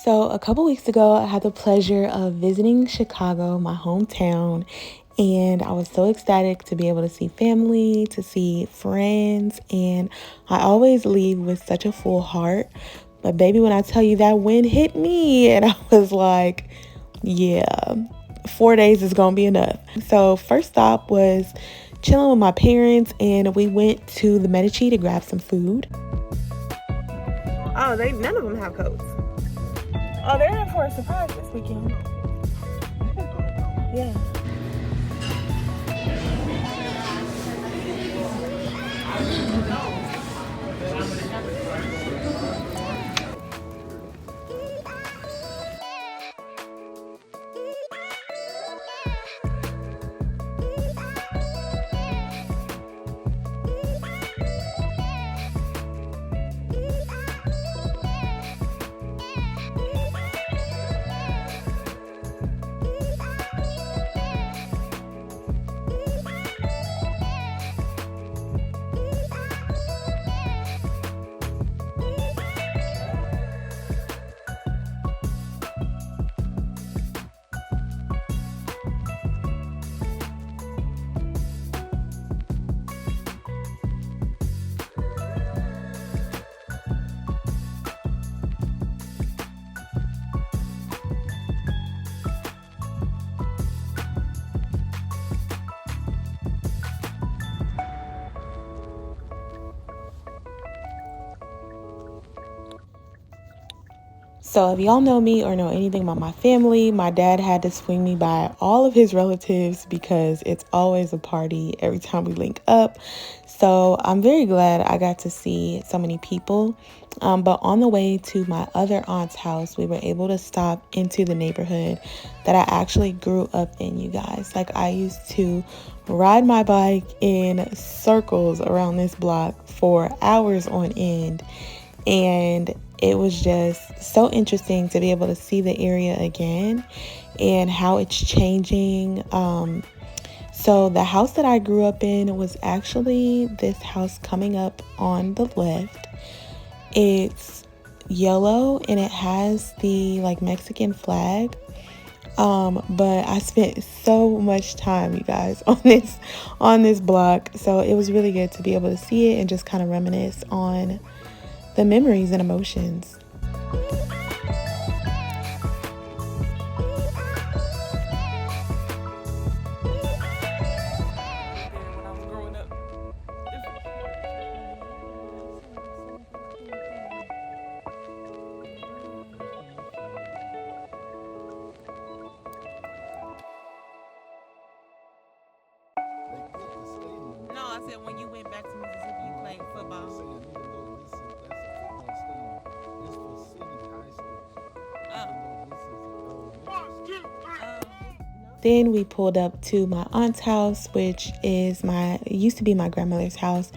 So, a couple weeks ago, I had the pleasure of visiting Chicago, my hometown, and I was so ecstatic to be able to see family, to see friends, and I always leave with such a full heart. But, baby, when I tell you that wind hit me, and I was like, yeah, 4 days is gonna be enough. So, first stop was chilling with my parents, and we went to the Medici to grab some food. Oh, none of them have coats. Oh, they're in for a surprise this weekend. Yeah. So, if y'all know me or know anything about my family, my dad had to swing me by all of his relatives because it's always a party every time we link up. So, I'm very glad I got to see so many people. But on the way to my other aunt's house, we were able to stop into the neighborhood that I actually grew up in, you guys. Like, I used to ride my bike in circles around this block for hours on end. And it was just so interesting to be able to see the area again and how it's changing. So the house that I grew up in was actually this house coming up on the left. It's yellow and it has the like Mexican flag. But I spent so much time, you guys, on this block. So it was really good to be able to see it and just kind of reminisce on the memories and emotions. No, I said when you went back to Mississippi, you played football. Then we pulled up to my aunt's house, which used to be my grandmother's house.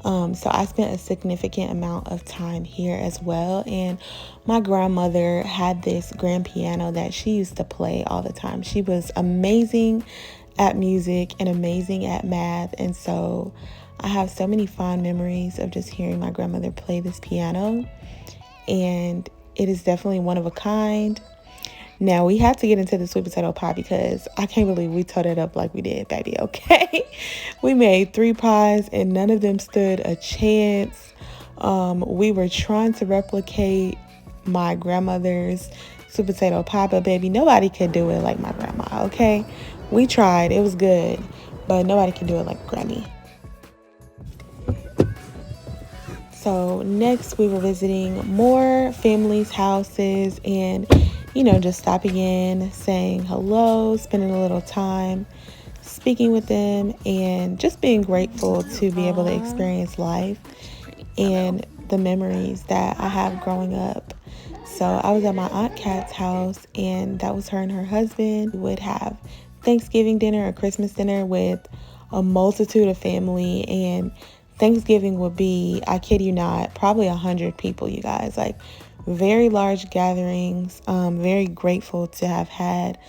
So I spent a significant amount of time here as well. And my grandmother had this grand piano that she used to play all the time. She was amazing at music and amazing at math. And so I have so many fond memories of just hearing my grandmother play this piano. And it is definitely one of a kind. Now, we had to get into the sweet potato pie because I can't believe we tore it up like we did, baby, okay? We made 3 pies and none of them stood a chance. We were trying to replicate my grandmother's sweet potato pie, but baby, nobody could do it like my grandma, okay? We tried. It was good, but nobody can do it like Granny. So next we were visiting more families' houses and, just stopping in, saying hello, spending a little time, speaking with them, and just being grateful to be able to experience life and the memories that I have growing up. So I was at my Aunt Kat's house, and that was her and her husband. We would have Thanksgiving dinner or Christmas dinner with a multitude of family, and Thanksgiving would be, I kid you not, probably 100 people, you guys. Like, very large gatherings. Very grateful to have had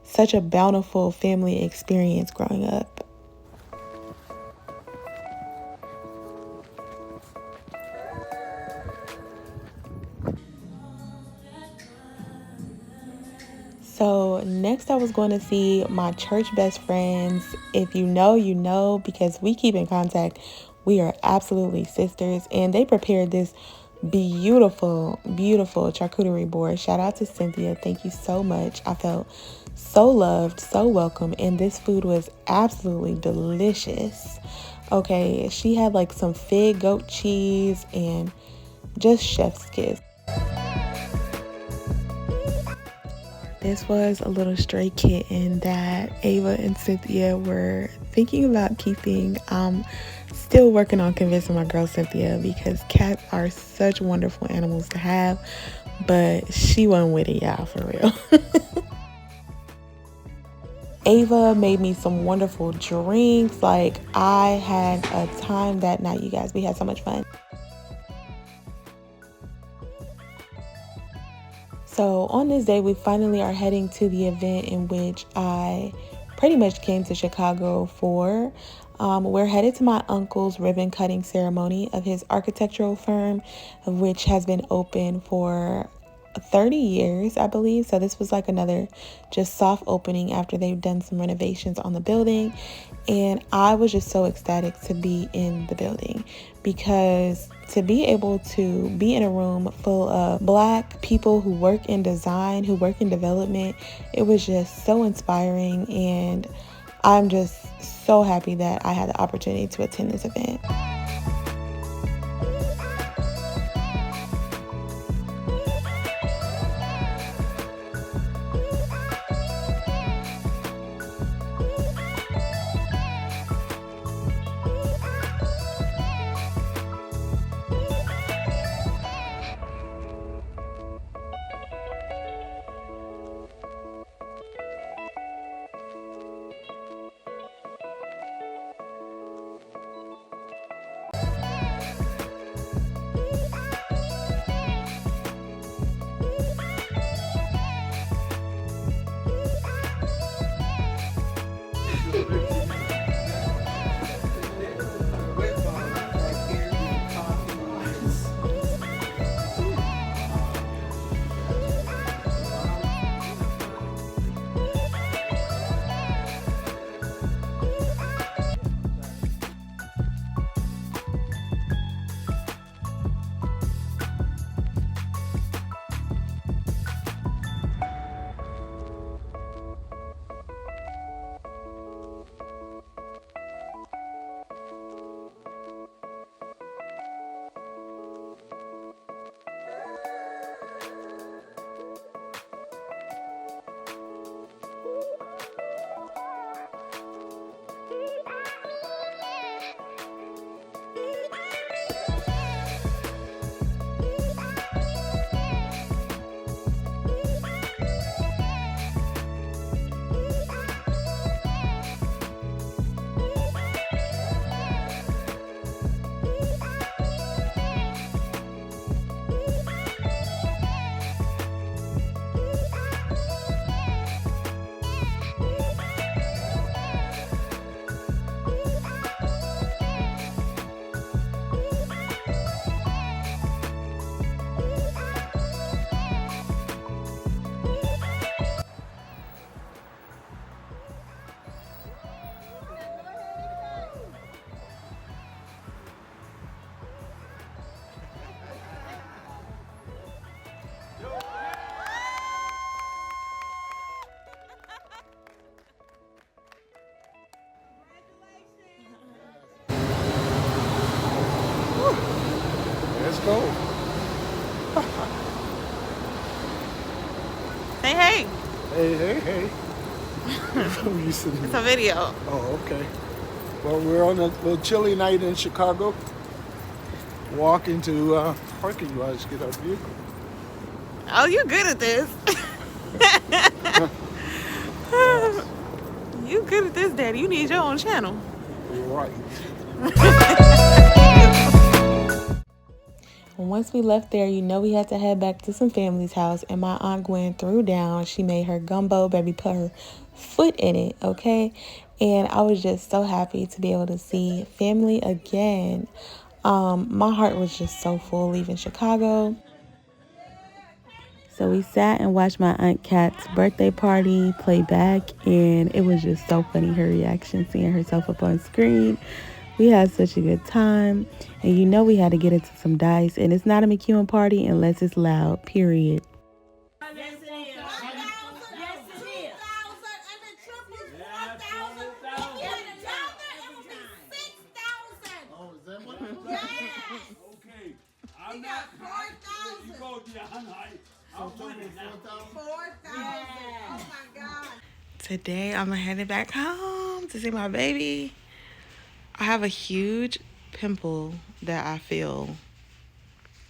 such a bountiful family experience growing up. So next I was going to see my church best friends. If you know, you know, because we keep in contact. We are absolutely sisters, and they prepared this beautiful, beautiful charcuterie board. Shout out to Cynthia. Thank you so much. I felt so loved, so welcome, and this food was absolutely delicious. Okay, she had like some fig goat cheese and just chef's kiss. This was a little stray kitten that Ava and Cynthia were thinking about keeping. I'm still working on convincing my girl Cynthia because cats are such wonderful animals to have, but she wasn't with it, y'all, for real. Ava made me some wonderful drinks. Like, I had a time that night, you guys. We had so much fun. So on this day, we finally are heading to the event in which I pretty much came to Chicago for. We're headed to my uncle's ribbon cutting ceremony of his architectural firm, which has been open for 30 years, I believe. So this was like another just soft opening after they've done some renovations on the building. And I was just so ecstatic to be in the building because to be able to be in a room full of Black people who work in design, who work in development, it was just so inspiring. And I'm just so happy that I had the opportunity to attend this event. Let's go. Say hey. Hey, hey, hey. It's a video. Oh, okay. Well, we're on a little chilly night in Chicago. Walking to parking lots, get our vehicle. Oh, you're good at this. Yes, You good at this, Daddy. You need your own channel. you're right. Once we left there, you know we had to head back to some family's house, and my aunt Gwen threw down. She made her gumbo, baby, put her foot in it, okay? And I was just so happy to be able to see family again. My heart was just so full leaving Chicago. So we sat and watched my Aunt Kat's birthday party play back, and it was just so funny, her reaction, seeing herself up on screen. We had such a good time, and you know we had to get into some dice, and it's not a McEwen party unless it's loud, period. Yes, it is. 1,000. Yes, it is. 2,000 and the triples 4,000. If you had another, it would be 6,000. Oh, is that what? Yes. Okay. We got 4,000. You go, Diana. I'll win it now. 4,000. Oh my God. Today I'm headed back home to see my baby. I have a huge pimple that I feel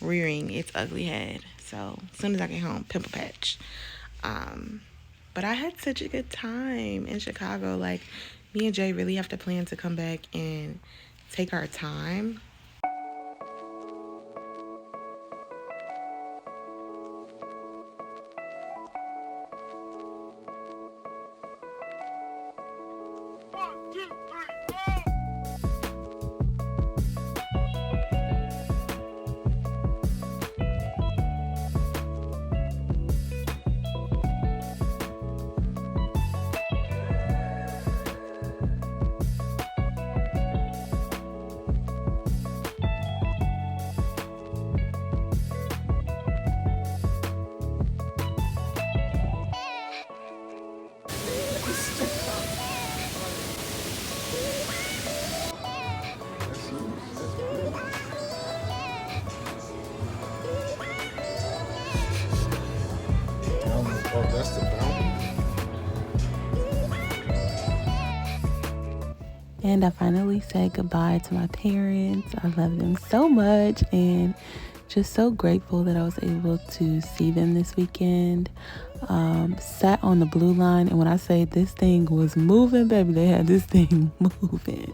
rearing its ugly head. So as soon as I get home, pimple patch. But I had such a good time in Chicago. Like, me and Jay really have to plan to come back and take our time. Oh, that's the fountain. And I finally said goodbye to my parents. I love them so much, and just so grateful that I was able to see them this weekend. Sat on the blue line, and when I say this thing was moving, baby, they had this thing moving.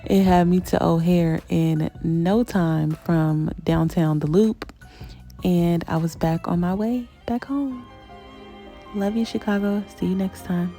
It had me to O'Hare in no time from downtown the Loop, and I was back on my way back home. Love you, Chicago. See you next time.